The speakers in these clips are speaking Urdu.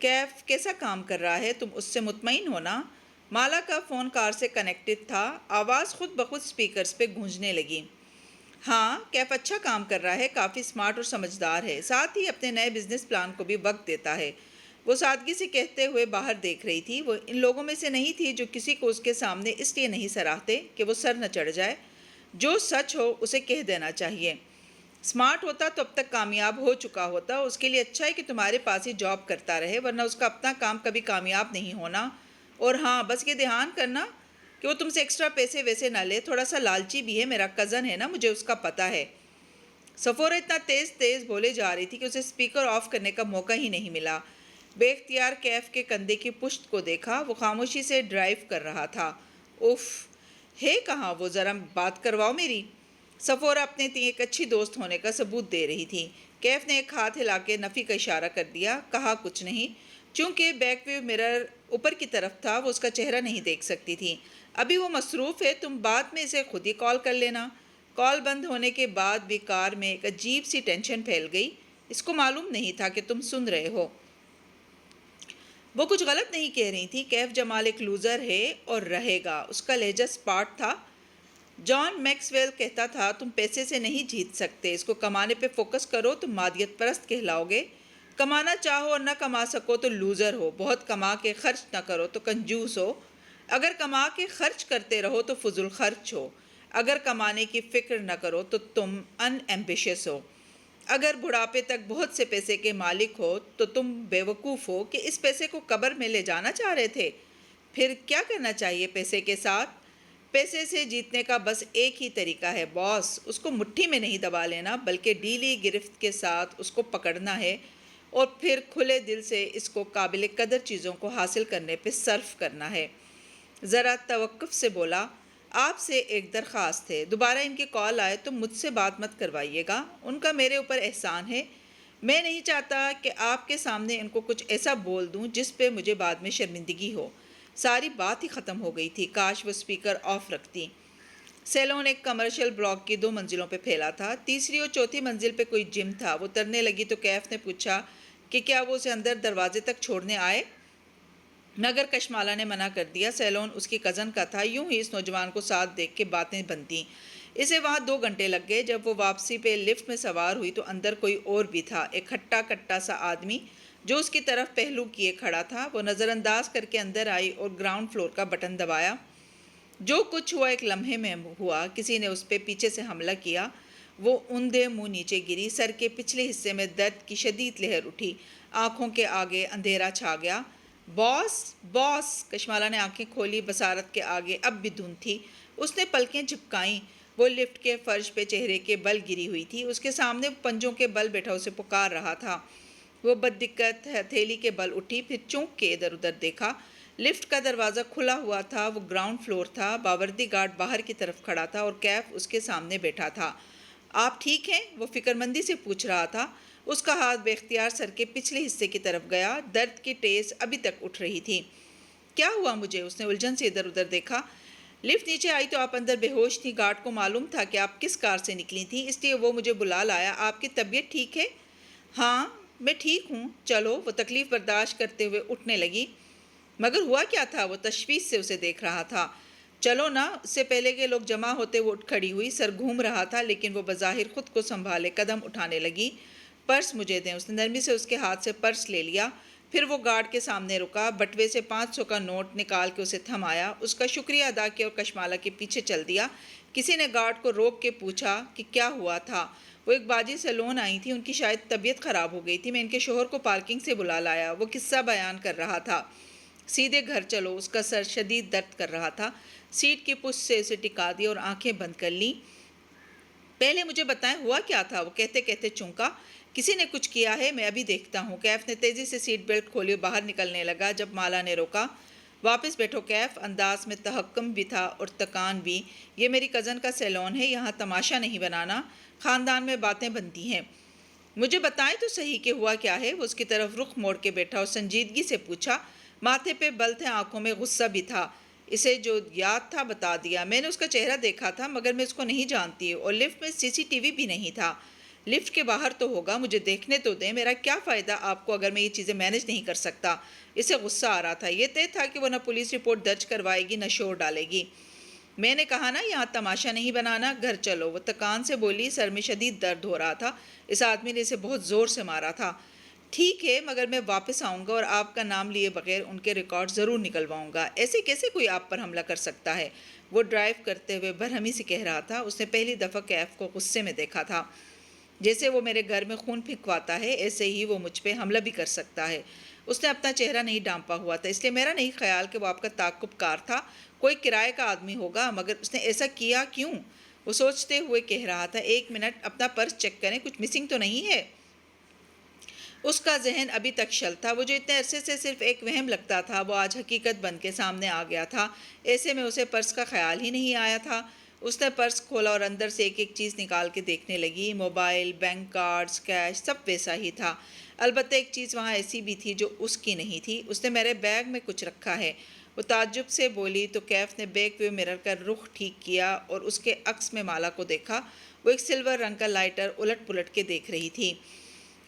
کیف کیسا کام کر رہا ہے؟ تم اس سے مطمئن ہو نا؟ مالا کا فون کار سے کنیکٹڈ تھا، آواز خود بخود سپیکرز پہ گونجنے لگی۔ ہاں، کیف اچھا کام کر رہا ہے، کافی سمارٹ اور سمجھدار ہے، ساتھ ہی اپنے نئے بزنس پلان کو بھی وقت دیتا ہے۔ وہ سادگی سے کہتے ہوئے باہر دیکھ رہی تھی۔ وہ ان لوگوں میں سے نہیں تھی جو کسی کو اس کے سامنے اس لیے نہیں سراہتے کہ وہ سر نہ چڑھ جائے۔ جو سچ ہو اسے کہہ دینا چاہیے۔ سمارٹ ہوتا تو اب تک کامیاب ہو چکا ہوتا، اس کے لیے اچھا ہے کہ تمہارے پاس ہی جاب کرتا رہے، ورنہ اس کا اپنا کام کبھی کامیاب نہیں ہونا۔ اور ہاں، بس یہ دھیان کرنا کہ وہ تم سے ایکسٹرا پیسے ویسے نہ لے، تھوڑا سا لالچی بھی ہے، میرا کزن ہے نا، مجھے اس کا پتہ ہے۔ صفورہ اتنا تیز تیز بولے جا رہی تھی کہ اسے سپیکر آف کرنے کا موقع ہی نہیں ملا۔ بے اختیار کیف کے کندھے کی پشت کو دیکھا، وہ خاموشی سے ڈرائیو کر رہا تھا۔ اف، ہے کہاں وہ؟ ذرا بات کرواؤ میری۔ صفورہ اپنے ایک اچھی دوست ہونے کا ثبوت دے رہی تھی۔ کیف نے ایک ہاتھ ہلا کے نفی کا اشارہ کر دیا، کہا کچھ نہیں۔ چونکہ بیک ویو مرر اوپر کی طرف تھا، وہ اس کا چہرہ نہیں دیکھ سکتی تھی۔ ابھی وہ مصروف ہے، تم بعد میں اسے خود ہی کال کر لینا۔ کال بند ہونے کے بعد بھی کار میں ایک عجیب سی ٹینشن پھیل گئی۔ اس کو معلوم نہیں تھا کہ تم سن رہے ہو۔ وہ کچھ غلط نہیں کہہ رہی تھی۔ کیف جمال ایک لوزر ہے اور رہے گا۔ اس کا لہجہ سپاٹ تھا۔ جان میکس ویل کہتا تھا، تم پیسے سے نہیں جیت سکتے، اس کو کمانے پہ فوکس کرو تو مادیت پرست کہلاؤ گے۔ کمانا چاہو اور نہ کما سکو تو لوزر ہو، بہت کما کے خرچ نہ کرو تو کنجوس ہو، اگر کما کے خرچ کرتے رہو تو فضول خرچ ہو، اگر کمانے کی فکر نہ کرو تو تم ان ایمبیشس ہو، اگر بڑھاپے تک بہت سے پیسے کے مالک ہو تو تم بیوقوف ہو کہ اس پیسے کو قبر میں لے جانا چاہ رہے تھے۔ پھر کیا کرنا چاہیے پیسے کے ساتھ؟ پیسے سے جیتنے کا بس ایک ہی طریقہ ہے باس، اس کو مٹھی میں نہیں دبا لینا بلکہ ڈھیلی گرفت کے ساتھ اس کو پکڑنا ہے اور پھر کھلے دل سے اس کو قابل قدر چیزوں کو حاصل کرنے پہ صرف کرنا ہے۔ ذرا توقف سے بولا، آپ سے ایک درخواست ہے، دوبارہ ان کی کال آئے تو مجھ سے بات مت کروائیے گا، ان کا میرے اوپر احسان ہے، میں نہیں چاہتا کہ آپ کے سامنے ان کو کچھ ایسا بول دوں جس پہ مجھے بعد میں شرمندگی ہو۔ ساری بات ہی ختم ہو گئی تھی، کاش وہ سپیکر آف رکھتی۔ سیلون ایک کمرشل بلاک کی 2 منزلوں پہ پھیلا تھا، تیسری اور چوتھی منزل پہ کوئی جم تھا۔ وہ اترنے لگی تو کیف نے پوچھا کہ کیا وہ اسے اندر دروازے تک چھوڑنے آئے، مگر کشمالہ نے منع کر دیا۔ سیلون اس کی کزن کا تھا، یوں ہی اس نوجوان کو ساتھ دیکھ کے باتیں بنتیں۔ اسے وہاں 2 گھنٹے لگ گئے۔ جب وہ واپسی پہ لفٹ میں سوار ہوئی تو اندر کوئی اور بھی تھا، ایک ہٹا کٹا سا آدمی جو اس کی طرف پہلو کیے کھڑا تھا۔ وہ نظر انداز کر کے اندر آئی اور گراؤنڈ فلور کا بٹن دبایا۔ جو کچھ ہوا ایک لمحے میں ہوا، کسی نے اس پہ پیچھے سے حملہ کیا۔ وہ اوندھے منہ نیچے گری، سر کے پچھلے حصے میں درد کی شدید لہر اٹھی، آنکھوں کے آگے اندھیرا چھا گیا۔ باس، باس! کشمالہ نے آنکھیں کھولی، بصارت کے آگے اب بھی دھند تھی۔ اس نے پلکیں جھپکائیں۔ وہ لفٹ کے فرش پہ چہرے کے بل گری ہوئی تھی، اس کے سامنے پنجوں کے بل بیٹھا اسے پکار رہا تھا۔ وہ بددقت ہتھیلی کے بل اٹھی، پھر چونک کے ادھر ادھر دیکھا۔ لفٹ کا دروازہ کھلا ہوا تھا، وہ گراؤنڈ فلور تھا، باوردی گارڈ باہر کی طرف کھڑا تھا اور کیف اس کے سامنے بیٹھا تھا۔ آپ ٹھیک ہیں؟ وہ فکرمندی سے پوچھ رہا تھا۔ اس کا ہاتھ بے اختیار سر کے پچھلے حصے کی طرف گیا، درد کی ٹیس ابھی تک اٹھ رہی تھی۔ کیا ہوا مجھے؟ اس نے الجھن سے ادھر ادھر دیکھا۔ لفٹ نیچے آئی تو آپ اندر بے ہوش تھی، گارڈ کو معلوم تھا کہ آپ کس کار سے نکلی تھیں، اس لیے وہ مجھے بلا لایا۔ آپ کی طبیعت ٹھیک ہے؟ ہاں، میں ٹھیک ہوں، چلو۔ وہ تکلیف برداشت کرتے ہوئے اٹھنے لگی۔ مگر ہوا کیا تھا؟ وہ تشویش سے اسے دیکھ رہا تھا۔ چلو نا۔ اس سے پہلے کہ لوگ جمع ہوتے وہ اٹھ کھڑی ہوئی، سر گھوم رہا تھا لیکن وہ بظاہر خود کو سنبھالے قدم اٹھانے لگی۔ پرس مجھے دیں۔ اس نے نرمی سے اس کے ہاتھ سے پرس لے لیا، پھر وہ گارڈ کے سامنے رکا، بٹوے سے 500 کا نوٹ نکال کے اسے تھمایا، اس کا شکریہ ادا کیا اور کشمالہ کے پیچھے چل دیا۔ کسی نے گارڈ کو روک کے پوچھا کہ کیا ہوا تھا۔ وہ ایک باجی سیلون آئی تھی، ان کی شاید طبیعت خراب ہو گئی تھی، میں ان کے شوہر کو پارکنگ سے بلا لایا۔ وہ قصہ بیان کر رہا تھا۔ سیدھے گھر چلو۔ اس کا سر شدید درد کر رہا تھا۔ سیٹ کی پشت سے اسے ٹکا دیا اور آنکھیں بند کر لیں۔ پہلے مجھے بتائیں ہوا کیا تھا؟ وہ کہتے کہتے چونکا۔ کسی نے کچھ کیا ہے، میں ابھی دیکھتا ہوں۔ کیف نے تیزی سے سیٹ بیلٹ کھولی اور باہر نکلنے لگا جب مالا نے روکا۔ واپس بیٹھو کیف، انداز میں تحکم بھی تھا اور تکان بھی۔ یہ میری کزن کا سیلون ہے، یہاں تماشا نہیں بنانا، خاندان میں باتیں بنتی ہیں۔ مجھے بتائیں تو صحیح کہ ہوا کیا ہے۔ وہ اس کی طرف رخ موڑ کے بیٹھا اور سنجیدگی سے پوچھا۔ ماتھے پہ بل تھے، آنکھوں میں غصہ بھی تھا۔ اسے جو یاد تھا بتا دیا۔ میں نے اس کا چہرہ دیکھا تھا مگر میں اس کو نہیں جانتی، اور لفٹ میں CCTV بھی نہیں تھا۔ لفٹ کے باہر تو ہوگا، مجھے دیکھنے تو دیں، میرا کیا فائدہ آپ کو اگر میں یہ چیزیں مینیج نہیں کر سکتا۔ اسے غصہ آ رہا تھا، یہ طے تھا کہ وہ نہ پولیس رپورٹ درج کروائے گی نہ شور ڈالے گی۔ میں نے کہا نا یہاں تماشا نہیں بنانا، گھر چلو۔ وہ تکان سے بولی، سر میں شدید درد ہو رہا تھا، اس آدمی نے اسے بہت زور سے مارا تھا۔ ٹھیک ہے، مگر میں واپس آؤں گا اور آپ کا نام لیے بغیر ان کے ریکارڈ ضرور نکلواؤں گا۔ ایسے کیسے کوئی آپ پر حملہ کر سکتا ہے؟ وہ ڈرائیو کرتے ہوئے برہمی سے کہہ رہا تھا۔ اس نے پہلی دفعہ کیف کو غصے میں دیکھا تھا۔ جیسے وہ میرے گھر میں خون پھینکواتا ہے، ایسے ہی وہ مجھ پہ حملہ بھی کر سکتا ہے۔ اس نے اپنا چہرہ نہیں ڈھانپا ہوا تھا، اس لیے میرا نہیں خیال کہ وہ آپ کا تعاقب کار تھا، کوئی کرائے کا آدمی ہوگا، مگر اس نے ایسا کیا کیوں؟ وہ سوچتے ہوئے کہہ رہا تھا، ایک منٹ اپنا پرس چیک کریں، کچھ مسنگ تو نہیں ہے؟ اس کا ذہن ابھی تک شل تھا، وہ جو اتنے عرصے سے صرف ایک وہم لگتا تھا وہ آج حقیقت بن کے سامنے آ گیا تھا۔ ایسے میں اسے پرس کا خیال ہی نہیں آیا تھا۔ اس نے پرس کھولا اور اندر سے ایک ایک چیز نکال کے دیکھنے لگی۔ موبائل، بینک کارڈز، کیش، سب ویسا ہی تھا۔ البتہ ایک چیز وہاں ایسی بھی تھی جو اس کی نہیں تھی۔ اس نے میرے بیگ میں کچھ رکھا ہے، وہ تعجب سے بولی تو کیف نے بیک ویو مرر کا رخ ٹھیک کیا اور اس کے عکس میں مالا کو دیکھا۔ وہ ایک سلور رنگ کا لائٹر الٹ پلٹ کے دیکھ رہی تھی۔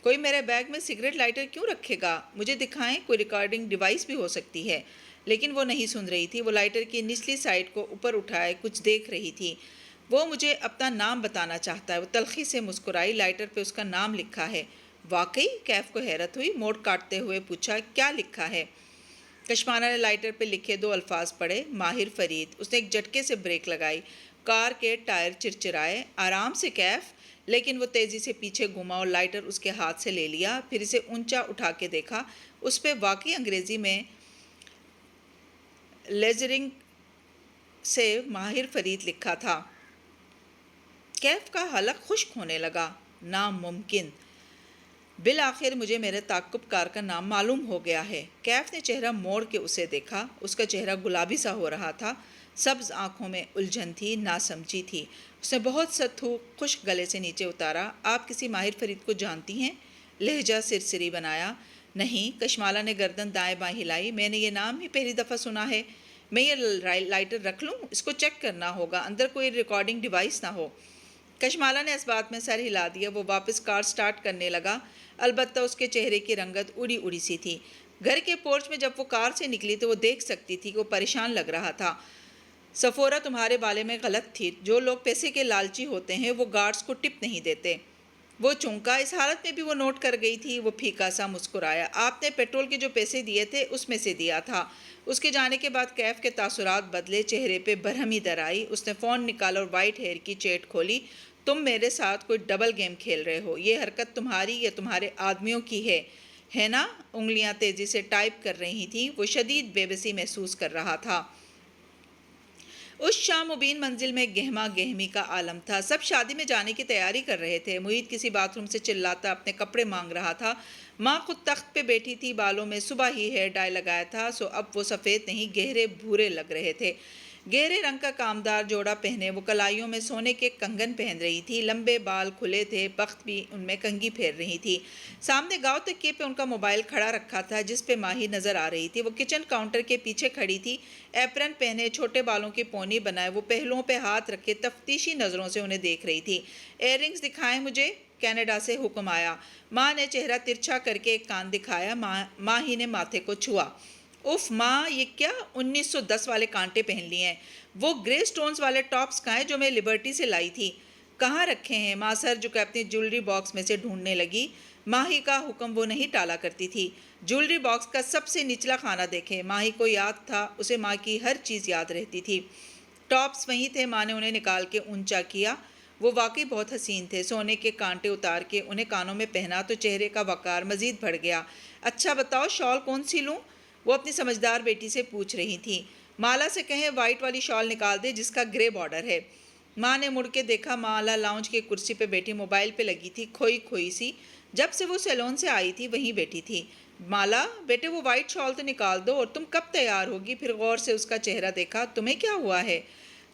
کوئی میرے بیگ میں سگریٹ لائٹر کیوں رکھے گا؟ مجھے دکھائیں، کوئی ریکارڈنگ ڈیوائس بھی ہو سکتی ہے۔ لیکن وہ نہیں سن رہی تھی، وہ لائٹر کی نچلی سائڈ کو اوپر اٹھائے کچھ دیکھ رہی تھی۔ وہ مجھے اپنا نام بتانا چاہتا ہے، وہ تلخی سے مسکرائی، لائٹر پہ اس کا نام لکھا ہے۔ واقعی؟ کیف کو حیرت ہوئی، موڑ کاٹتے ہوئے پوچھا، کیا لکھا ہے؟ کشمانہ نے لائٹر پہ لکھے دو الفاظ پڑھے، ماہر فرید۔ اس نے ایک جھٹکے سے بریک لگائی، کار کے ٹائر چرچرائے۔ آرام سے کیف۔ لیکن وہ تیزی سے پیچھے گھوما اور لائٹر اس کے ہاتھ سے لے لیا، پھر اسے اونچا اٹھا کے دیکھا۔ اس پہ واقعی انگریزی میں لیزرنگ سے ماہر فرید لکھا تھا۔ کیف کا حلق خشک ہونے لگا۔ ناممکن! بالآخر مجھے میرے تعاقب کار کا نام معلوم ہو گیا ہے۔ کیف نے چہرہ موڑ کے اسے دیکھا۔ اس کا چہرہ گلابی سا ہو رہا تھا، سبز آنکھوں میں الجھن تھی، ناسمجھی تھی۔ اس نے بہت سا تھوک خشک گلے سے نیچے اتارا۔ آپ کسی ماہر فرید کو جانتی ہیں؟ لہجہ سرسری بنایا۔ نہیں۔ کشمالہ نے گردن دائیں بائیں ہلائی، میں نے یہ نام ہی پہلی دفعہ سنا ہے۔ میں یہ لائٹر رکھ لوں؟ اس کو چیک کرنا ہوگا، اندر کوئی ریکارڈنگ ڈیوائس نہ ہو۔ کشمالہ نے اس بات میں سر ہلا دیا۔ وہ واپس کار سٹارٹ کرنے لگا، البتہ اس کے چہرے کی رنگت اڑی اڑی سی تھی۔ گھر کے پورچ میں جب وہ کار سے نکلی تو وہ دیکھ سکتی تھی کہ وہ پریشان لگ رہا تھا۔ سفورہ تمہارے بارے میں غلط تھی، جو لوگ پیسے کے لالچی ہوتے ہیں وہ گارڈز کو ٹپ نہیں دیتے۔ وہ چونکا، اس حالت میں بھی وہ نوٹ کر گئی تھی۔ وہ پھیکا سا مسکرایا، آپ نے پیٹرول کے جو پیسے دیے تھے اس میں سے دیا تھا۔ اس کے جانے کے بعد کیف کے تاثرات بدلے، چہرے پہ برہمی در آئی۔ اس نے فون نکالا اور وائٹ ہیئر کی چیٹ کھولی۔ تم میرے ساتھ کوئی ڈبل گیم کھیل رہے ہو، یہ حرکت تمہاری یا تمہارے آدمیوں کی ہے نا؟ انگلیاں تیزی سے ٹائپ کر رہی تھیں، وہ شدید بے بسی محسوس کر رہا تھا۔ اس شام مبین منزل میں گہما گہمی کا عالم تھا، سب شادی میں جانے کی تیاری کر رہے تھے۔ محیط کسی باتھ روم سے چلاتا اپنے کپڑے مانگ رہا تھا۔ ماں خود تخت پہ بیٹھی تھی، بالوں میں صبح ہی ہیئر ڈائی لگایا تھا، سو اب وہ سفید نہیں گہرے بھورے لگ رہے تھے۔ گہرے رنگ کا کامدار جوڑا پہنے وہ کلائیوں میں سونے کے کنگن پہن رہی تھی، لمبے بال کھلے تھے، بخت بھی ان میں کنگھی پھیر رہی تھی۔ سامنے گاؤ تکیے پہ ان کا موبائل کھڑا رکھا تھا جس پہ ماہی نظر آ رہی تھی۔ وہ کچن کاؤنٹر کے پیچھے کھڑی تھی، ایپرن پہنے، چھوٹے بالوں کی پونی بنائے، وہ پہلوؤں پہ ہاتھ رکھے تفتیشی نظروں سے انہیں دیکھ رہی تھی۔ ایئر رنگز دکھائیں مجھے، کینیڈا سے حکم آیا۔ ماں نے چہرہ ترچھا کر کے ایک کان دکھایا، ماہی نے ماتھے کو چھوا۔ اف ماں، یہ کیا 1910 والے کانٹے پہن لیے ہیں؟ وہ گرے سٹونز والے ٹاپس کہاں ہیں جو میں لبرٹی سے لائی تھی؟ کہاں رکھے ہیں؟ ماں سر جھکے اپنی جیولری باکس میں سے ڈھونڈنے لگی۔ ماہی کا حکم وہ نہیں ٹالا کرتی تھی۔ جیولری باکس کا سب سے نچلا خانہ دیکھے۔ ماہی کو یاد تھا، اسے ماں کی ہر چیز یاد رہتی تھی۔ ٹاپس وہیں تھے، ماں نے انہیں نکال کے اونچا کیا۔ وہ واقعی بہت حسین تھے۔ سونے کے کانٹے اتار کے انہیں کانوں میں پہنا تو چہرے کا وقار مزید بڑھ گیا۔ اچھا بتاؤ، شال کون سی لوں؟ وہ اپنی سمجھدار بیٹی سے پوچھ رہی تھی۔ مالا سے کہیں وائٹ والی شال نکال دے جس کا گرے بارڈر ہے۔ ماں نے مڑ کے دیکھا، مالا لاؤنج کی کرسی پہ بیٹھی موبائل پہ لگی تھی، کھوئی کھوئی سی۔ جب سے وہ سیلون سے آئی تھی وہیں بیٹھی تھی۔ مالا بیٹے، وہ وائٹ شال تو نکال دو، اور تم کب تیار ہوگی؟ پھر غور سے اس کا چہرہ دیکھا۔ تمہیں کیا ہوا ہے؟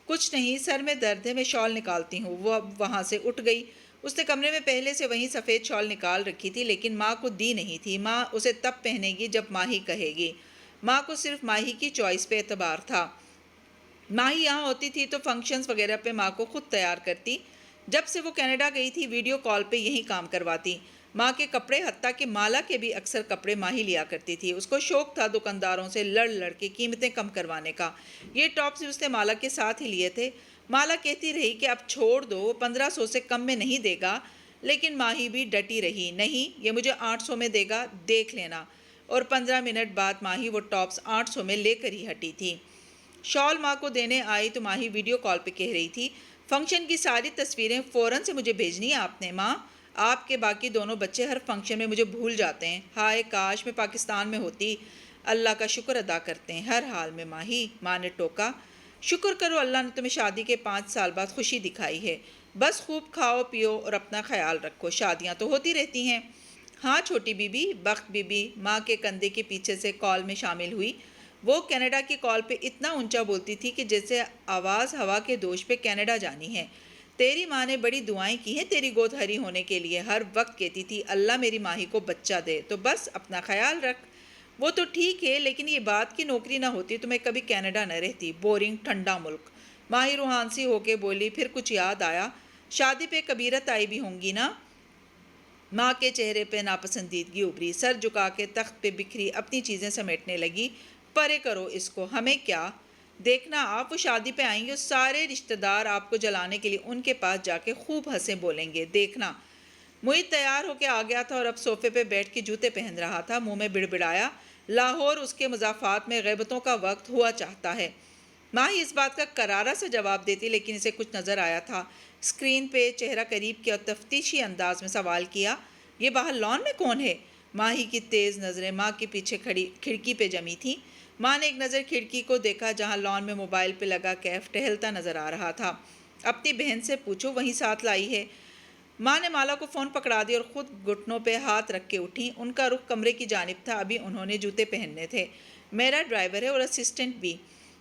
کچھ نہیں، سر میں درد ہے، میں شال نکالتی ہوں۔ وہ اب وہاں سے اٹھ گئی۔ اس نے کمرے میں پہلے سے وہیں سفید شال نکال رکھی تھی، لیکن ماں کو دی نہیں تھی۔ ماں اسے تب پہنے گی جب ماہی کہے گی۔ ماں کو صرف ماہی کی چوائس پہ اعتبار تھا۔ ماہی یہاں ہوتی تھی تو فنکشنز وغیرہ پہ ماں کو خود تیار کرتی، جب سے وہ کینیڈا گئی تھی ویڈیو کال پہ یہی کام کرواتی۔ ماں کے کپڑے، حتیٰ کہ مالا کے بھی اکثر کپڑے ماں ہی لیا کرتی تھی۔ اس کو شوق تھا دکانداروں سے لڑ لڑ کے قیمتیں کم کروانے کا۔ یہ ٹاپس بھی اس نے مالا کے ساتھ ہی لیے تھے۔ مالا کہتی رہی کہ اب چھوڑ دو، وہ 1500 سے کم میں نہیں دے گا، لیکن ماہی بھی ڈٹی رہی، نہیں یہ مجھے 800 میں دے گا، دیکھ لینا۔ اور 15 منٹ بعد ماہی وہ ٹاپس 800 میں لے کر ہی ہٹی تھی۔ شال ماں کو دینے آئی تو ماہی ویڈیو کال پہ کہہ رہی تھی، فنکشن کی ساری تصویریں فوراً سے مجھے بھیجنی ہے آپ نے ماں، آپ کے باقی دونوں بچے ہر فنکشن میں مجھے بھول جاتے ہیں، ہائے کاش میں پاکستان میں ہوتی، اللہ کا شکر ادا کرتے ہیں ہر حال میں ماہی، ماں نے ٹوکا۔ شکر کرو اللہ نے تمہیں شادی کے 5 سال بعد خوشی دکھائی ہے، بس خوب کھاؤ پیو اور اپنا خیال رکھو، شادیاں تو ہوتی رہتی ہیں۔ ہاں چھوٹی بی بی، بخت بی بی ماں کے کندھے کے پیچھے سے کال میں شامل ہوئی۔ وہ کینیڈا کی کال پہ اتنا اونچا بولتی تھی کہ جیسے آواز ہوا کے دوش پہ کینیڈا جانی ہے۔ تیری ماں نے بڑی دعائیں کی ہیں تیری گود ہری ہونے کے لیے، ہر وقت کہتی تھی اللہ میری ماہی کو بچہ دے، تو بس اپنا خیال رکھ۔ وہ تو ٹھیک ہے، لیکن یہ بات کی نوکری نہ ہوتی تو میں کبھی کینیڈا نہ رہتی، بورنگ ٹھنڈا ملک۔ ماہی روحانسی ہو کے بولی، پھر کچھ یاد آیا، شادی پہ کبیرت آئی بھی ہوں گی نا؟ ماں کے چہرے پہ ناپسندیدگی ابھری، سر جھکا کے تخت پہ بکھری اپنی چیزیں سمیٹنے لگی۔ پرے کرو اس کو، ہمیں کیا؟ دیکھنا آپ وہ شادی پہ آئیں گے اور سارے رشتہ دار آپ کو جلانے کے لیے ان کے پاس جا کے خوب ہنسیں بولیں گے، دیکھنا۔ معید تیار ہو کے آ گیا تھا اور اب صوفے پہ بیٹھ کے جوتے پہن رہا تھا، منہ میں بڑبڑایا، لاہور اس کے مضافات میں غیبتوں کا وقت ہوا چاہتا ہے۔ ماہی اس بات کا کرارا سے جواب دیتی، لیکن اسے کچھ نظر آیا تھا۔ اسکرین پہ چہرہ قریب کیا اور تفتیشی انداز میں سوال کیا، یہ باہر لان میں کون ہے؟ ماہی کی تیز نظریں ماں کے پیچھے کھڑی کھڑکی پہ جمی تھیں۔ ماں نے ایک نظر کھڑکی کو دیکھا جہاں لان میں موبائل پہ لگا کیف ٹہلتا نظر آ رہا تھا۔ اپنی بہن سے پوچھو وہیں ساتھ لائی ہے۔ ماں نے مالا کو فون پکڑا دیا اور خود گھٹنوں پہ ہاتھ رکھ کے اٹھی۔ ان کا رخ کمرے کی جانب تھا، ابھی انہوں نے جوتے پہننے تھے۔ میرا ڈرائیور ہے اور اسسٹنٹ بھی۔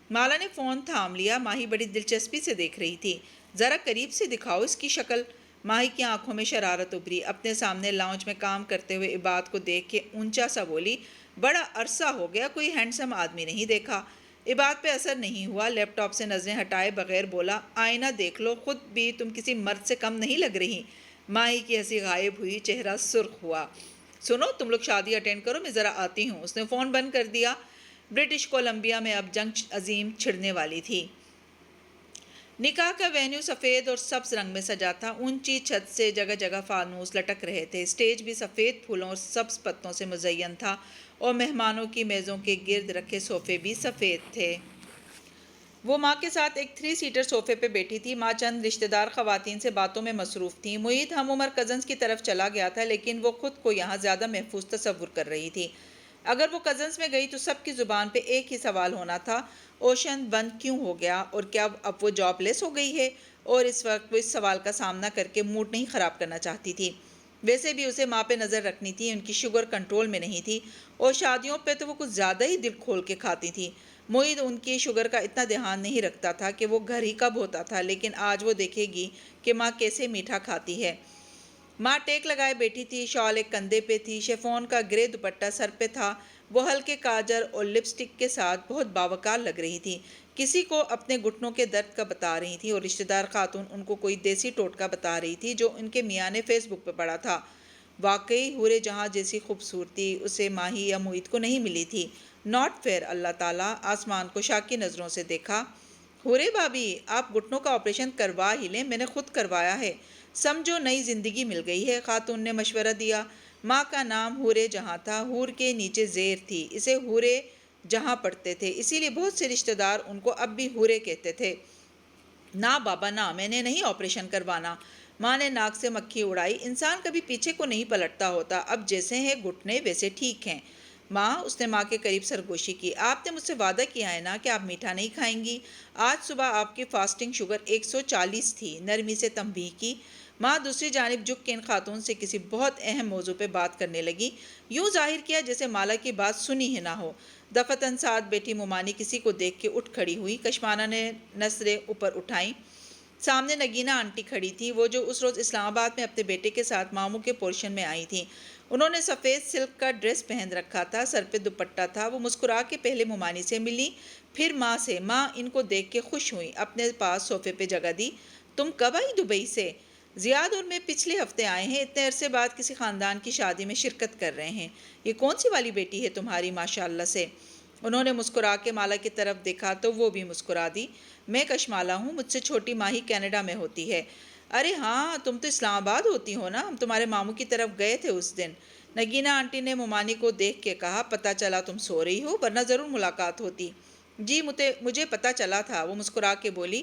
مالا نے فون تھام لیا، ماہی بڑی دلچسپی سے دیکھ رہی تھی۔ ذرا قریب سے دکھاؤ اس کی شکل۔ ماہی کی آنکھوں میں شرارت ابھری، اپنے سامنے لاؤنج میں کام کرتے ہوئے عباد کو دیکھ کے اونچا سا بولی، بڑا عرصہ ہو گیا کوئی ہینڈسم آدمی نہیں دیکھا۔ عباد پہ اثر نہیں ہوا، لیپ ٹاپ سے نظریں ہٹائے بغیر بولا، آئینہ دیکھ لو، خود بھی تم کسی مرد سے کم نہیں لگ رہی۔ ماہی کی ہنسی غائب ہوئی، چہرہ سرخ ہوا۔ سنو تم لوگ شادی اٹینڈ کرو، میں ذرا آتی ہوں۔ اس نے فون بند کر دیا۔ برٹش کولمبیا میں اب جنگ عظیم چھڑنے والی تھی۔ نکاح کا وینیو سفید اور سبز رنگ میں سجا تھا، اونچی چھت سے جگہ جگہ فانوس لٹک رہے تھے، اسٹیج بھی سفید پھولوں اور سبز پتوں سے مزین تھا اور مہمانوں کی میزوں کے گرد رکھے صوفے بھی سفید تھے۔ وہ ماں کے ساتھ ایک 3 سیٹر صوفے پہ بیٹھی تھی۔ ماں چند رشتہ دار خواتین سے باتوں میں مصروف تھیں۔ معید ہم عمر کزنز کی طرف چلا گیا تھا، لیکن وہ خود کو یہاں زیادہ محفوظ تصور کر رہی تھی۔ اگر وہ کزنز میں گئی تو سب کی زبان پہ ایک ہی سوال ہونا تھا، اوشن بند کیوں ہو گیا اور کیا اب وہ جاب لیس ہو گئی ہے؟ اور اس وقت وہ اس سوال کا سامنا کر کے موڈ نہیں خراب کرنا چاہتی تھی۔ ویسے بھی اسے ماں پہ نظر رکھنی تھی، ان کی شوگر کنٹرول میں نہیں تھی اور شادیوں پہ تو وہ کچھ زیادہ ہی دل کھول کے کھاتی تھی۔ معید ان کی شوگر کا اتنا دھیان نہیں رکھتا تھا کہ وہ گھر ہی کب ہوتا تھا، لیکن آج وہ دیکھے گی کہ ماں کیسے میٹھا کھاتی ہے۔ ماں ٹیک لگائے بیٹھی تھی، شال ایک کندھے پہ تھی، شیفون کا گرے دوپٹہ سر پہ تھا۔ وہ ہلکے کاجل اور لپسٹک کے ساتھ بہت باوقار لگ رہی تھی، کسی کو اپنے گھٹنوں کے درد کا بتا رہی تھی اور رشتہ دار خاتون ان کو کوئی دیسی ٹوٹکا بتا رہی تھی جو ان کے میاں نے فیس بک پہ پڑھا تھا۔ واقعی حورِ جہاں جیسی خوبصورتی اسے ماہی یا معید کو نہیں ملی تھی۔ Not fair. اللہ تعالیٰ آسمان کو شاکی نظروں سے دیکھا۔ حورے بھابی، آپ گھٹنوں کا آپریشن کروا ہی لیں، میں نے خود کروایا ہے، سمجھو نئی زندگی مل گئی ہے، خاتون نے مشورہ دیا۔ ماں کا نام حورِ جہاں تھا، حور کے نیچے زیر تھی، اسے حورِ جہاں پڑھتے تھے، اسی لیے بہت سے رشتہ دار ان کو اب بھی حورے کہتے تھے۔ نہ بابا نہ، میں نے نہیں آپریشن کروانا۔ ماں نے ناک سے مکھی اڑائی، انسان کبھی پیچھے کو نہیں پلٹتا ہوتا، اب جیسے ہیں گھٹنے ویسے ٹھیک ہیں۔ ماں، اس نے ماں کے قریب سرگوشی کی، آپ نے مجھ سے وعدہ کیا ہے نا کہ آپ میٹھا نہیں کھائیں گی؟ آج صبح آپ کی فاسٹنگ شوگر 140 تھی، نرمی سے تنبیہ کی۔ ماں دوسری جانب جھک کے ان خاتون سے کسی بہت اہم موضوع پہ بات کرنے لگی، یوں ظاہر کیا جیسے مالا کی بات سنی ہی نہ ہو۔ دفتن ساتھ بیٹھی مومانی کسی کو دیکھ کے اٹھ کھڑی ہوئی، کشمانہ نے نظریں اوپر اٹھائیں۔ سامنے نگینہ آنٹی کھڑی تھی، وہ جو اس روز اسلام آباد میں اپنے بیٹے کے ساتھ ماموں کے پورشن میں آئی تھیں۔ انہوں نے سفید سلک کا ڈریس پہن رکھا تھا، سر پہ دوپٹہ تھا۔ وہ مسکرا کے پہلے مومانی سے ملی، پھر ماں سے۔ ماں ان کو دیکھ کے خوش ہوئی، اپنے پاس صوفے پہ جگہ دی۔ تم کب آئی دبئی سے؟ زیاد اور میں پچھلے ہفتے آئے ہیں، اتنے عرصے بعد کسی خاندان کی شادی میں شرکت کر رہے ہیں۔ یہ کون سی والی بیٹی ہے تمہاری ماشاءاللہ سے؟ انہوں نے مسکرا کے مالا کی طرف دیکھا تو وہ بھی مسکرا دی۔ میں کشمالا ہوں، مجھ سے چھوٹی ماہی کینیڈا میں ہوتی ہے۔ ارے ہاں، تم تو اسلام آباد ہوتی ہو نا، ہم تمہارے ماموں کی طرف گئے تھے اس دن۔ نگینا آنٹی نے ممانی کو دیکھ کے کہا، پتہ چلا تم سو رہی ہو، ورنہ ضرور ملاقات ہوتی۔ جی مجھے پتہ چلا تھا، وہ مسکرا کے بولی۔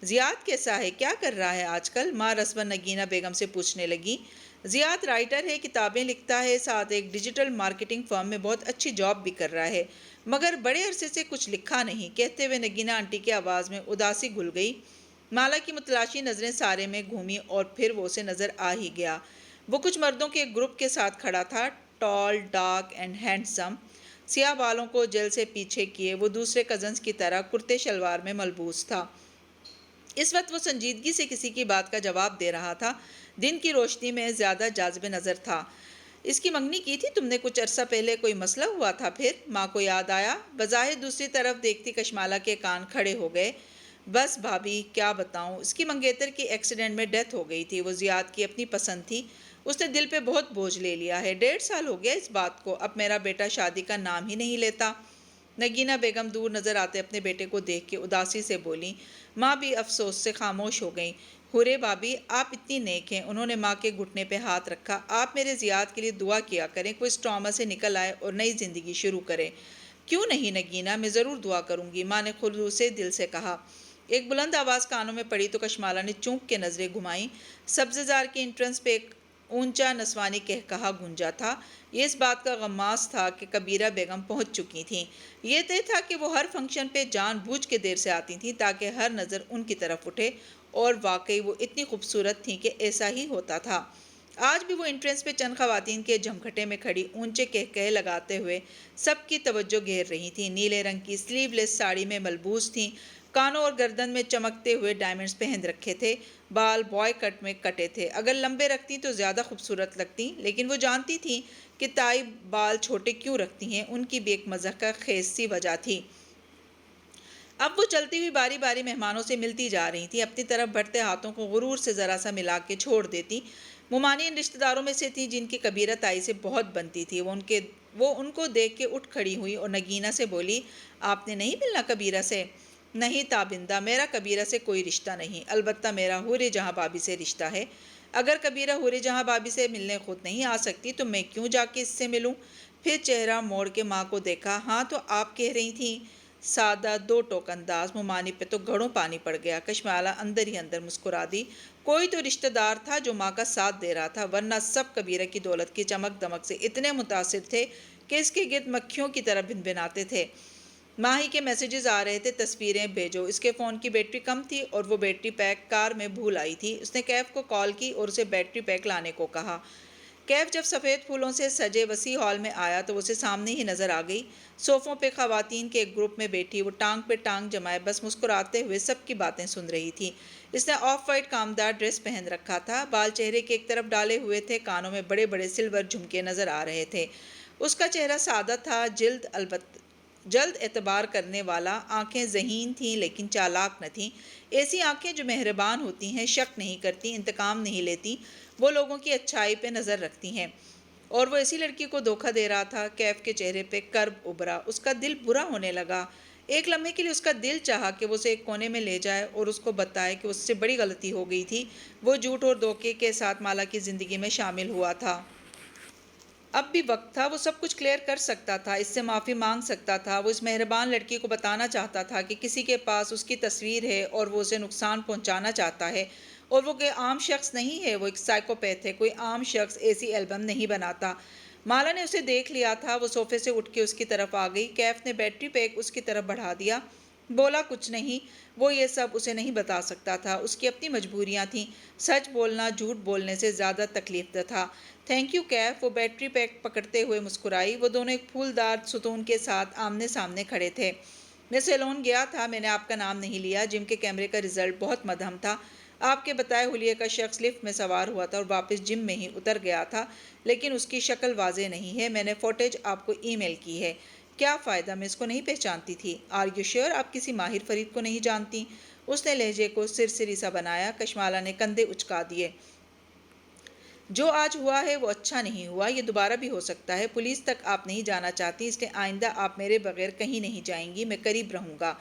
زیاد کیسا ہے، کیا کر رہا ہے آج کل؟ ماں رسمن نگینا بیگم سے پوچھنے لگی۔ زیاد رائٹر ہے، کتابیں لکھتا ہے، ساتھ ایک ڈیجیٹل مارکیٹنگ فرم میں بہت اچھی جاب بھی کر رہا ہے، مگر بڑے عرصے سے کچھ لکھا نہیں۔ کہتے ہوئے نگینا آنٹی کی آواز میں اداسی گھل گئی۔ مالا کی متلاشی نظریں سارے میں گھومی اور پھر وہ اسے نظر آ ہی گیا۔ وہ کچھ مردوں کے ایک گروپ کے ساتھ کھڑا تھا، ٹال، ڈارک اینڈ ہینڈسم، سیاہ بالوں کو جیل سے پیچھے کیے، وہ دوسرے کزنز کی طرح کرتے شلوار میں ملبوس تھا۔ اس وقت وہ سنجیدگی سے کسی کی بات کا جواب دے رہا تھا، دن کی روشنی میں زیادہ جاذب نظر تھا۔ اس کی منگنی کی تھی تم نے کچھ عرصہ پہلے، کوئی مسئلہ ہوا تھا پھر؟ ماں کو یاد آیا۔ بظاہر دوسری طرف دیکھتی کشمالا کے کان کھڑے ہو گئے۔ بس بھابھی کیا بتاؤں، اس کی منگیتر کی ایکسیڈنٹ میں ڈیتھ ہو گئی تھی، وہ زیاد کی اپنی پسند تھی، اس نے دل پہ بہت بوجھ لے لیا ہے، 1.5 سال ہو گیا اس بات کو، اب میرا بیٹا شادی کا نام ہی نہیں لیتا۔ نگینا بیگم دور نظر آتے اپنے بیٹے کو دیکھ کے اداسی سے بولی۔ ماں بھی افسوس سے خاموش ہو گئیں۔ ہورے بھابھی، آپ اتنی نیک ہیں، انہوں نے ماں کے گھٹنے پہ ہاتھ رکھا، آپ میرے زیاد کے لیے دعا کیا کریں، کوئی اس ٹراما سے نکل آئے اور نئی زندگی شروع کرے۔ کیوں نہیں نگینا، میں ضرور دعا کروں گی، ماں نے خلوص سے دل سے کہا۔ ایک بلند آواز کانوں میں پڑی تو کشمالا نے چونک کے نظریں گھمائیں۔ سبززار کے انٹرنس پہ ایک اونچا نسوانی کہا گونجا تھا۔ یہ اس بات کا غماز تھا کہ کبیرہ بیگم پہنچ چکی تھیں۔ یہ طے تھا کہ وہ ہر فنکشن پہ جان بوجھ کے دیر سے آتی تھیں تاکہ ہر نظر ان کی طرف اٹھے، اور واقعی وہ اتنی خوبصورت تھیں کہ ایسا ہی ہوتا تھا۔ آج بھی وہ انٹرنس پہ چند خواتین کے جھمگھٹے میں کھڑی اونچے کہکہے لگاتے ہوئے سب کی توجہ گھیر رہی تھیں۔ نیلے رنگ کی سلیو لیس ساڑی میں ملبوس تھیں، کانوں اور گردن میں چمکتے ہوئے ڈائمنڈز پہن رکھے تھے، بال بوائے کٹ میں کٹے تھے، اگر لمبے رکھتی تو زیادہ خوبصورت لگتی، لیکن وہ جانتی تھیں کہ تائی بال چھوٹے کیوں رکھتی ہیں، ان کی بھی ایک مضحکہ خیز سی وجہ تھی۔ اب وہ چلتی ہوئی باری باری مہمانوں سے ملتی جا رہی تھی، اپنی طرف بڑھتے ہاتھوں کو غرور سے ذرا سا ملا کے چھوڑ دیتی۔ ممانی ان رشتہ داروں میں سے تھی جن کی کبیرہ تائی سے بہت بنتی تھی۔ وہ ان کو دیکھ کے اٹھ کھڑی ہوئی اور نگینہ سے بولی، آپ نے نہیں ملنا کبیرہ سے؟ نہیں تابندہ، میرا کبیرہ سے کوئی رشتہ نہیں، البتہ میرا حورِ جہاں بابی سے رشتہ ہے۔ اگر کبیرہ حورِ جہاں بابی سے ملنے خود نہیں آ سکتی تو میں کیوں جا کے اس سے ملوں؟ پھر چہرہ موڑ کے ماں کو دیکھا۔ ہاں تو آپ کہہ رہی تھیں؟ سادہ دو ٹوک انداز، ممانی پہ تو گھڑوں پانی پڑ گیا۔ کشمالا اندر ہی اندر مسکرا دی۔ کوئی تو رشتہ دار تھا جو ماں کا ساتھ دے رہا تھا، ورنہ سب کبیرہ کی دولت کی چمک دمک سے اتنے متاثر تھے کہ اس کے گرد مکھیوں کی طرح بھنبھناتے تھے۔ ماہی کے میسیجز آ رہے تھے، تصویریں بھیجو۔ اس کے فون کی بیٹری کم تھی اور وہ بیٹری پیک کار میں بھول آئی تھی۔ اس نے کیف کو کال کی اور اسے بیٹری پیک لانے کو کہا۔ کیف جب سفید پھولوں سے سجے وسیع ہال میں آیا تو اسے سامنے ہی نظر آ گئی، صوفوں پہ خواتین کے ایک گروپ میں بیٹھی، وہ ٹانگ پہ ٹانگ جمائے بس مسکراتے ہوئے سب کی باتیں سن رہی تھی۔ اس نے آف وائٹ کامدار ڈریس پہن رکھا تھا، بال چہرے کی ایک طرف ڈالے ہوئے تھے، کانوں میں بڑے بڑے سلور جھمکے نظر آ رہے تھے۔ اس کا چہرہ سادہ تھا، جلد اعتبار کرنے والا، آنکھیں ذہین تھیں لیکن چالاک نہ تھیں، ایسی آنکھیں جو مہربان ہوتی ہیں، شک نہیں کرتی، انتقام نہیں لیتی، وہ لوگوں کی اچھائی پہ نظر رکھتی ہیں۔ اور وہ ایسی لڑکی کو دھوکہ دے رہا تھا۔ کیف کے چہرے پہ کرب ابھرا، اس کا دل برا ہونے لگا۔ ایک لمحے کے لیے اس کا دل چاہا کہ وہ اسے ایک کونے میں لے جائے اور اس کو بتائے کہ اس سے بڑی غلطی ہو گئی تھی، وہ جھوٹ اور دھوکے کے ساتھ مالا کی زندگی میں شامل ہوا تھا۔ اب بھی وقت تھا، وہ سب کچھ کلیئر کر سکتا تھا، اس سے معافی مانگ سکتا تھا۔ وہ اس مہربان لڑکی کو بتانا چاہتا تھا کہ کسی کے پاس اس کی تصویر ہے اور وہ اسے نقصان پہنچانا چاہتا ہے، اور وہ کوئی عام شخص نہیں ہے، وہ ایک سائیکوپیتھ ہے، کوئی عام شخص ایسی البم نہیں بناتا۔ مالا نے اسے دیکھ لیا تھا، وہ صوفے سے اٹھ کے اس کی طرف آ گئی۔ کیف نے بیٹری پیک اس کی طرف بڑھا دیا، بولا کچھ نہیں، وہ یہ سب اسے نہیں بتا سکتا تھا، اس کی اپنی مجبوریاں تھیں، سچ بولنا جھوٹ بولنے سے زیادہ تکلیف دہ تھا۔ تھینک یو کیف، وہ بیٹری پیک پکڑتے ہوئے مسکرائی۔ وہ دونوں ایک پھولدار ستون کے ساتھ آمنے سامنے کھڑے تھے۔ میں سیلون گیا تھا، میں نے آپ کا نام نہیں لیا، جم کے کیمرے کا رزلٹ بہت مدھم تھا، آپ کے بتائے حلیے کا شخص لفٹ میں سوار ہوا تھا اور واپس جم میں ہی اتر گیا تھا، لیکن اس کی شکل واضح نہیں ہے، میں نے فوٹیج آپ کو ای میل کی ہے۔ کیا فائدہ، میں اس کو نہیں پہچانتی تھی۔ آر یو شیور آپ کسی ماہر فرید کو نہیں جانتی؟ اس نے لہجے کو سرسری سا بنایا۔ کشمالا نے کندھے اچکا دیے۔ جو آج ہوا ہے وہ اچھا نہیں ہوا، یہ دوبارہ بھی ہو سکتا ہے۔ پولیس تک آپ نہیں جانا چاہتی، اس لیے آئندہ آپ میرے بغیر کہیں نہیں جائیں گی، میں قریب رہوں گا۔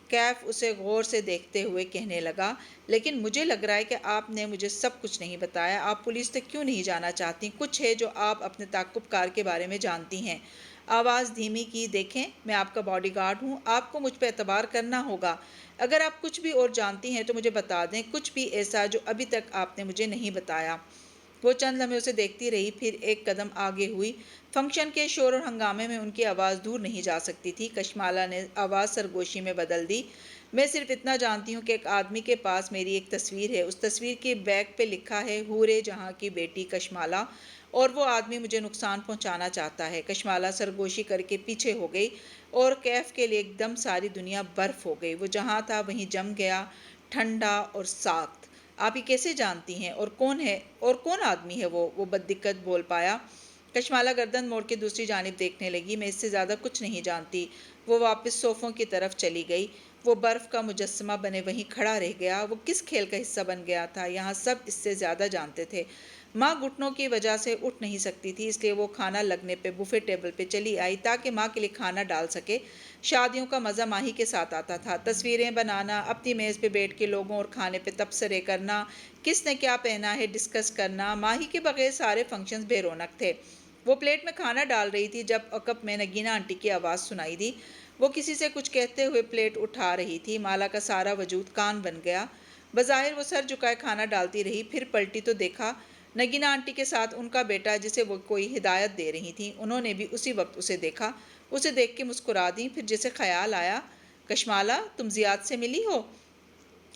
کیف اسے غور سے دیکھتے ہوئے کہنے لگا، لیکن مجھے لگ رہا ہے کہ آپ نے مجھے سب کچھ نہیں بتایا۔ آپ پولیس تک کیوں نہیں جانا چاہتی؟ کچھ ہے جو آپ اپنے تعاقب کار کے بارے میں جانتی ہیں۔ آواز دھیمی کی، دیکھیں میں آپ کا باڈی گارڈ ہوں، آپ کو مجھ پہ اعتبار کرنا ہوگا۔ اگر آپ کچھ بھی اور جانتی ہیں تو مجھے بتا دیں، کچھ بھی ایسا جو ابھی تک آپ نے مجھے نہیں بتایا۔ وہ چند لمحے اسے دیکھتی رہی، پھر ایک قدم آگے ہوئی۔ فنکشن کے شور اور ہنگامے میں ان کی آواز دور نہیں جا سکتی تھی۔ کشمالہ نے آواز سرگوشی میں بدل دی، میں صرف اتنا جانتی ہوں کہ ایک آدمی کے پاس میری ایک تصویر ہے، اس تصویر کے بیک پہ لکھا ہے حورِ جہاں کی بیٹی کشمالہ، اور وہ آدمی مجھے نقصان پہنچانا چاہتا ہے۔ کشمالہ سرگوشی کر کے پیچھے ہو گئی اور کیف کے لیے ایک دم ساری دنیا برف ہو گئی۔ وہ جہاں تھا وہیں جم گیا، ٹھنڈا اور ساخت۔ آپ یہ کیسے جانتی ہیں؟ اور کون آدمی ہے وہ بددقت بول پایا۔ کشمالہ گردن موڑ کے دوسری جانب دیکھنے لگی، میں اس سے زیادہ کچھ نہیں جانتی۔ وہ واپس صوفوں کی طرف چلی گئی۔ وہ برف کا مجسمہ بنے وہیں کھڑا رہ گیا۔ وہ کس کھیل کا حصہ بن گیا تھا؟ یہاں سب اس سے زیادہ جانتے تھے۔ ماں گھٹنوں کی وجہ سے اٹھ نہیں سکتی تھی، اس لیے وہ کھانا لگنے پہ بوفے ٹیبل پہ چلی آئی تاکہ ماں کے لیے کھانا ڈال سکے۔ شادیوں کا مزہ ماہی کے ساتھ آتا تھا، تصویریں بنانا، اپنی میز پہ بیٹھ کے لوگوں اور کھانے پہ تبصرے کرنا، کس نے کیا پہنا ہے ڈسکس کرنا۔ ماہی کے بغیر سارے فنکشنز بے رونق تھے۔ وہ پلیٹ میں کھانا ڈال رہی تھی جب عقب میں نگینہ آنٹی کی آواز سنائی دی۔ وہ کسی سے کچھ کہتے ہوئے پلیٹ اٹھا رہی تھی۔ مالا کا سارا وجود کان بن گیا۔ بظاہر وہ سر جھکائے کھانا ڈالتی رہی، پھر پلٹی تو دیکھا نگینہ آنٹی کے ساتھ ان کا بیٹا جسے وہ کوئی ہدایت دے رہی تھیں۔ انہوں نے بھی اسی وقت اسے دیکھا۔ اسے دیکھ کے مسکرا دیں، پھر جسے خیال آیا، کشمالہ تم زیاد سے ملی ہو؟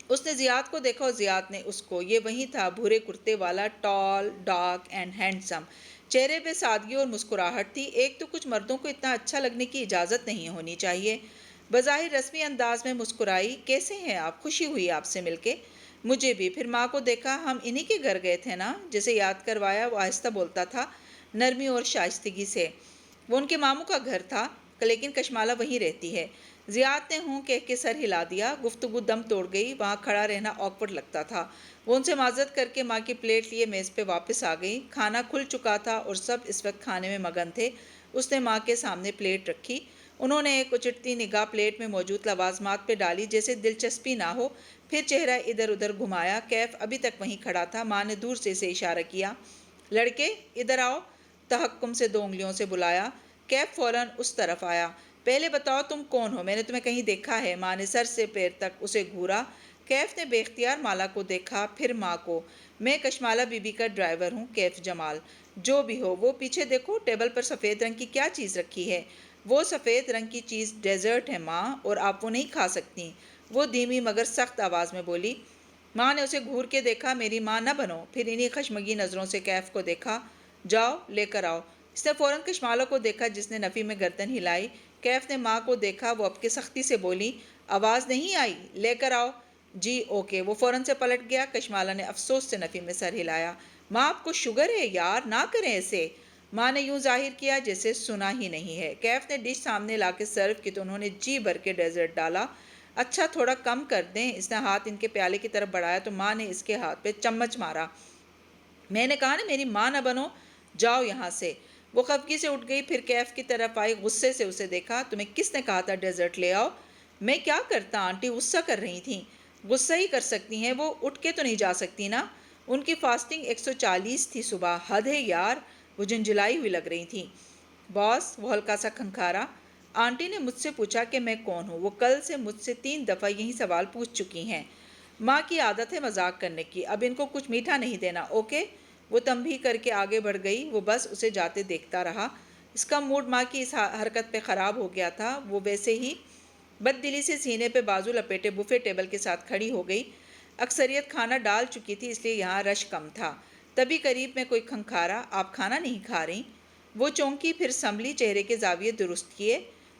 اس نے زیاد کو دیکھا اور زیاد نے اس کو۔ یہ وہی تھا، بھورے کرتے والا، ٹال، ڈارک اینڈ ہینڈسم۔ چہرے پہ سادگی اور مسکراہٹ تھی۔ ایک تو کچھ مردوں کو اتنا اچھا لگنے کی اجازت نہیں ہونی چاہیے۔ بظاہر رسمی انداز میں مسکرائی، کیسے ہیں آپ؟ خوشی ہوئی آپ سے مل کے۔ مجھے بھی۔ پھر ماں کو دیکھا، ہم انہی کے گھر گئے تھے نا؟ جسے یاد کروایا۔ وہ آہستہ بولتا تھا، نرمی اور شائستگی سے۔ وہ ان کے ماموں کا گھر تھا، لیکن کشمالہ وہیں رہتی ہے۔ زیاد نے ہوں کہہ کے سر ہلا دیا۔ گفتگو دم توڑ گئی، وہاں کھڑا رہنا آکورڈ لگتا تھا۔ وہ ان سے معذرت کر کے ماں کی پلیٹ لیے میز پہ واپس آ گئی۔ کھانا کھل چکا تھا اور سب اس وقت کھانے میں مگن تھے۔ اس نے ماں کے سامنے پلیٹ رکھی۔ انہوں نے ایک اچٹتی نگاہ پلیٹ میں موجود لوازمات پہ ڈالی، جیسے دلچسپی نہ ہو، پھر چہرہ ادھر ادھر گھمایا۔ کیف ابھی تک وہیں کھڑا تھا۔ ماں نے دور سے اسے اشارہ کیا، لڑکے ادھر آؤ، تحکم سے 2 انگلیوں سے بلایا۔ کیف فوراً اس طرف آیا۔ پہلے بتاؤ تم کون ہو؟ میں نے تمہیں کہیں دیکھا ہے۔ ماں نے سر سے پیر تک اسے گھورا۔ کیف نے بے اختیار مالا کو دیکھا، پھر ماں کو۔ میں کشمالہ بی بی کا ڈرائیور ہوں، کیف جمال۔ جو بھی ہو، وہ پیچھے دیکھو، ٹیبل پر سفید رنگ کی کیا چیز رکھی ہے؟ وہ سفید رنگ کی چیز ڈیزرٹ ہے ماں، اور آپ وہ نہیں کھا سکتی، وہ دھیمی مگر سخت آواز میں بولی۔ ماں نے اسے گھور کے دیکھا، میری ماں نہ بنو۔ پھر انہی خشمگی نظروں سے کیف کو دیکھا، جاؤ لے کر آؤ۔ اس نے فوراً کشمالہ کو دیکھا جس نے نفی میں گردن ہلائی۔ کیف نے ماں کو دیکھا، وہ اب کے سختی سے بولی، آواز نہیں آئی؟ لے کر آؤ۔ جی اوکے۔ وہ فوراً سے پلٹ گیا۔ کشمالہ نے افسوس سے نفی میں سر ہلایا۔ ماں آپ کو شوگر ہے یار، نہ کریں ایسے۔ ماں نے یوں ظاہر کیا جیسے سنا ہی نہیں ہے۔ کیف نے ڈش سامنے لا کے سرو کی تو انہوں نے جی بھر کے ڈیزرٹ ڈالا۔ اچھا تھوڑا کم کر دیں۔ اس نے ہاتھ ان کے پیالے کی طرف بڑھایا تو ماں نے اس کے ہاتھ پہ چمچ مارا۔ میں نے کہا نا میری ماں نہ بنو، جاؤ یہاں سے۔ وہ خفگی سے اٹھ گئی، پھر کیف کی طرف آئی، غصے سے اسے دیکھا۔ تمہیں کس نے کہا تھا ڈیزرٹ لے آؤ؟ میں کیا کرتا؟ آنٹی غصہ کر رہی تھیں۔ غصہ ہی کر سکتی ہیں، وہ اٹھ کے تو نہیں جا سکتی نا؟ ان کی فاسٹنگ 140 تھی صبح، حد ہے یار۔ وہ جھنجھلائی ہوئی لگ رہی تھیں۔ باس، وہ ہلکا سا کھنکھارا۔ آنٹی نے مجھ سے پوچھا کہ میں کون ہوں۔ وہ کل سے مجھ سے 3 دفعہ یہی سوال پوچھ چکی ہیں۔ ماں کی عادت ہے مذاق کرنے کی، اب ان کو کچھ میٹھا نہیں دینا، اوکے؟ وہ تنبیہ کر کے آگے بڑھ گئی۔ وہ بس اسے جاتے دیکھتا رہا۔ اس کا موڈ ماں کی اس حرکت پہ خراب ہو گیا تھا۔ وہ ویسے ہی بد دلی سے سینے پہ بازو لپیٹے بوفے ٹیبل کے ساتھ کھڑی ہو گئی۔ اکثریت کھانا ڈال چکی تھی، اس لیے یہاں رش کم تھا۔ تبھی قریب میں کوئی کھنکھارا، آپ کھانا نہیں کھا رہی؟ وہ چونکی، پھر سنبھلی، چہرے کے زاویے درست کیے۔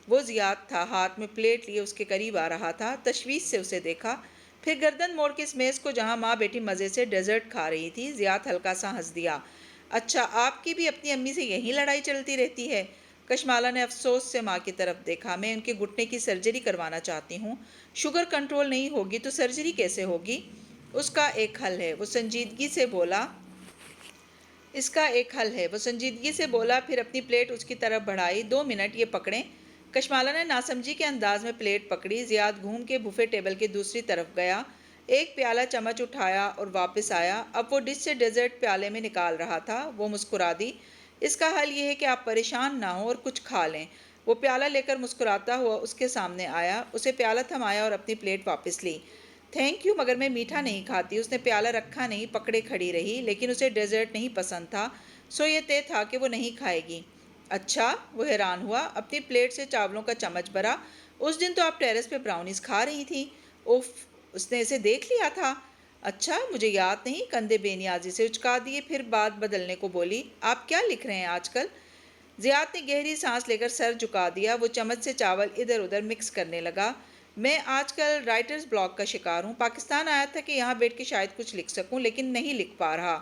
وہ زیاد تھا، ہاتھ میں پلیٹ لیے اس کے قریب آ رہا تھا۔ تشویش سے اسے دیکھا، پھر گردن موڑ کے اس میز کو جہاں ماں بیٹی مزے سے ڈیزرٹ کھا رہی تھی۔ زیاد ہلکا سا ہنس دیا۔ اچھا، آپ کی بھی اپنی امی سے یہی لڑائی چلتی رہتی ہے؟ کشمالہ نے افسوس سے ماں کی طرف دیکھا۔ میں ان کے گھٹنے کی سرجری کروانا چاہتی ہوں۔ شوگر کنٹرول نہیں ہوگی تو سرجری کیسے ہوگی؟ اس کا ایک حل ہے، وہ سنجیدگی سے بولا۔ اس کا ایک حل ہے، وہ سنجیدگی سے بولا، پھر اپنی پلیٹ اس کی طرف بڑھائی۔ 2 منٹ یہ پکڑیں۔ کشمالہ نے ناسمجھی کے انداز میں پلیٹ پکڑی۔ زیاد گھوم کے بوفے ٹیبل کے دوسری طرف گیا، ایک پیالہ چمچ اٹھایا اور واپس آیا۔ اب وہ ڈش سے ڈیزرٹ پیالے میں نکال رہا تھا۔ وہ مسکرا دی۔ اس کا حل یہ ہے کہ آپ پریشان نہ ہوں اور کچھ کھا لیں۔ وہ پیالہ لے کر مسکراتا ہوا اس کے سامنے آیا، اسے پیالہ تھمایا اور اپنی پلیٹ واپس لی۔ تھینک یو، مگر میں میٹھا نہیں کھاتی۔ اس نے پیالہ رکھا نہیں، پکڑے کھڑی رہی، لیکن اسے ڈیزرٹ نہیں پسند تھا، سو یہ طے تھا کہ وہ نہیں کھائے گی۔ اچھا، وہ حیران ہوا، اپنی پلیٹ سے چاولوں کا چمچ بھرا۔ اس دن تو آپ ٹیرس پہ براؤنیز کھا رہی تھیں۔ اوف، اس نے اسے دیکھ لیا تھا۔ اچھا، مجھے یاد نہیں۔ کندھے بے نیازی سے اچکا دیے، پھر بات بدلنے کو بولی، آپ کیا لکھ رہے ہیں آج کل؟ زیاد نے گہری سانس لے کر سر جھکا دیا۔ وہ چمچ سے چاول ادھر ادھر مکس کرنے لگا۔ میں آج کل رائٹرز بلاک کا شکار ہوں۔ پاکستان آیا تھا کہ یہاں بیٹھ کے شاید کچھ لکھ سکوں، لیکن نہیں لکھ پا رہا۔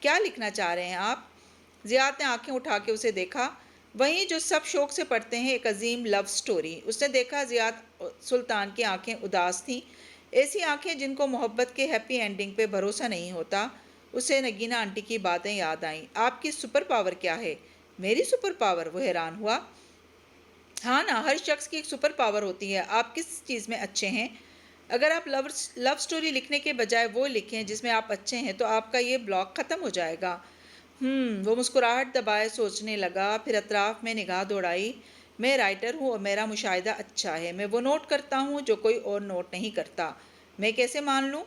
کیا لکھنا چاہ رہے ہیں آپ؟ زیاد نے آنکھیں اٹھا کے اسے دیکھا۔ وہیں جو سب شوق سے پڑھتے ہیں، ایک عظیم لو سٹوری۔ اس نے دیکھا زیاد سلطان کی آنکھیں اداس تھیں، ایسی آنکھیں جن کو محبت کے ہیپی اینڈنگ پہ بھروسہ نہیں ہوتا۔ اسے نگینہ آنٹی کی باتیں یاد آئیں۔ آپ کی سپر پاور کیا ہے؟ میری سپر پاور؟ وہ حیران ہوا۔ ہاں نا، ہر شخص کی ایک سپر پاور ہوتی ہے۔ آپ کس چیز میں اچھے ہیں؟ اگر آپ لو سٹوری لکھنے کے بجائے وہ لکھیں جس میں آپ اچھے ہیں، تو آپ کا یہ بلاک ختم ہو جائے گا۔ وہ مسکراہٹ دبائے سوچنے لگا، پھر اطراف میں نگاہ دوڑائی۔ میں رائٹر ہوں اور میرا مشاہدہ اچھا ہے۔ میں وہ نوٹ کرتا ہوں جو کوئی اور نوٹ نہیں کرتا۔ میں کیسے مان لوں؟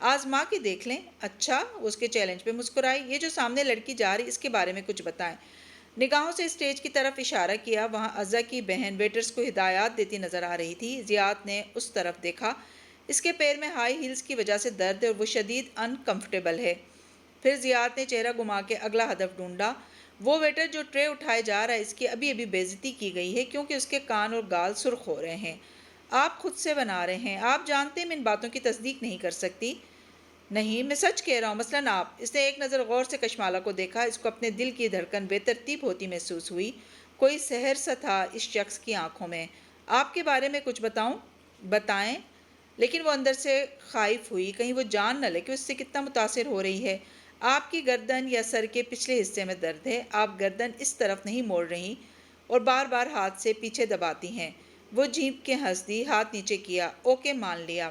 آزما کے دیکھ لیں۔ اچھا، اس کے چیلنج پہ مسکرائی۔ یہ جو سامنے لڑکی جا رہی، اس کے بارے میں کچھ بتائیں۔ نگاہوں سے اسٹیج کی طرف اشارہ کیا۔ وہاں عزا کی بہن ویٹرز کو ہدایات دیتی نظر آ رہی تھی۔ زیاد نے اس طرف دیکھا۔ اس کے پیر میں ہائی ہیلز کی وجہ سے درد ہے اور وہ شدید ان کمفرٹیبل ہے۔ پھر زیاد نے چہرہ گھما کے اگلا ہدف ڈھونڈا۔ وہ ویٹر جو ٹرے اٹھائے جا رہا ہے، اس کی ابھی ابھی بے عزتی کی گئی ہے، کیونکہ اس کے کان اور گال سرخ ہو رہے ہیں۔ آپ خود سے بنا رہے ہیں۔ آپ جانتے ہیں میں ان باتوں کی تصدیق نہیں کر سکتی۔ نہیں، میں سچ کہہ رہا ہوں، مثلاً آپ۔ اس نے ایک نظر غور سے کشمالہ کو دیکھا۔ اس کو اپنے دل کی دھڑکن بے ترتیب ہوتی محسوس ہوئی۔ کوئی سحر سا تھا اس شخص کی آنکھوں میں۔ آپ کے بارے میں کچھ بتاؤں؟ بتائیں۔ لیکن وہ اندر سے خائف ہوئی، کہیں وہ جان نہ لے کہ اس سے کتنا متاثر ہو رہی ہے۔ آپ کی گردن یا سر کے پچھلے حصے میں درد ہے۔ آپ گردن اس طرف نہیں موڑ رہی اور بار بار ہاتھ سے پیچھے دباتی ہیں۔ وہ جھینک کے ہنس دی، ہاتھ نیچے کیا۔ اوکے، مان لیا۔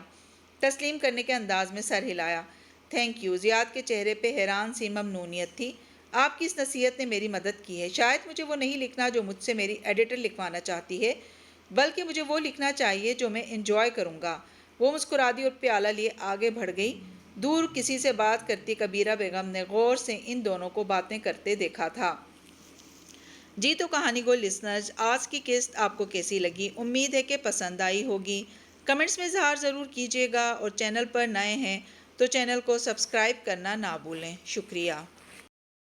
تسلیم کرنے کے انداز میں سر ہلایا۔ Thank you. زیاد کے چہرے پہ حیران سی ممنونیت تھی۔ آپ کی اس نصیحت نے میری مدد کی ہے۔ شاید مجھے وہ نہیں لکھنا جو مجھ سے میری ایڈیٹر لکھوانا چاہتی ہے، بلکہ مجھے وہ لکھنا چاہیے جو میں انجوائے کروں گا۔ وہ مسکرا دی اور پیالہ لیے آگے بڑھ گئی۔ دور کسی سے بات کرتی کبیرہ بیگم نے غور سے ان دونوں کو باتیں کرتے دیکھا تھا۔ جی تو کہانی گو لسنرز، آج کی قسط آپ کو کیسی لگی؟ امید ہے کہ پسند آئی ہوگی۔ کمنٹس میں اظہار ضرور کیجیے گا، اور چینل پر نئے ہیں تو چینل کو سبسکرائب کرنا نہ بھولیں۔ شکریہ۔